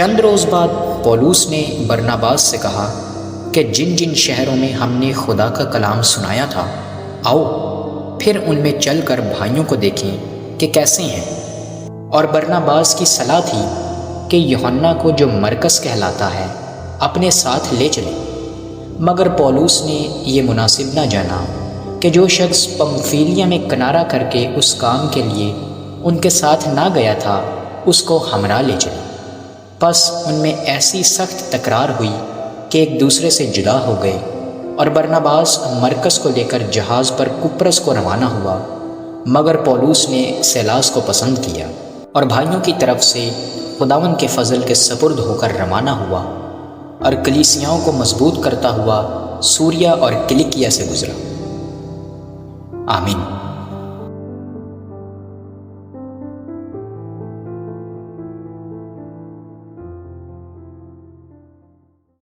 چند روز بعد پولوس نے برناباس سے کہا کہ جن جن شہروں میں ہم نے خدا کا کلام سنایا تھا، آؤ پھر ان میں چل کر بھائیوں کو دیکھیں کہ کیسے ہیں۔ اور برناباس کی صلاح تھی کہ یوحنا کو، جو مرکز کہلاتا ہے، اپنے ساتھ لے چلے۔ مگر پولوس نے یہ مناسب نہ جانا کہ جو شخص پمفیلیا میں کنارہ کر کے اس کام کے لیے ان کے ساتھ نہ گیا تھا، اس کو ہمراہ لے چلے۔ پس ان میں ایسی سخت تکرار ہوئی کہ ایک دوسرے سے جدا ہو گئے، اور برناباس مرکز کو لے کر جہاز پر کپرس کو روانہ ہوا۔ مگر پولوس نے سیلاس کو پسند کیا اور بھائیوں کی طرف سے خداوند کے فضل کے سپرد ہو کر روانہ ہوا، اور کلیسیاؤں کو مضبوط کرتا ہوا سوریا اور کلیکیا سے گزرا۔ آمین۔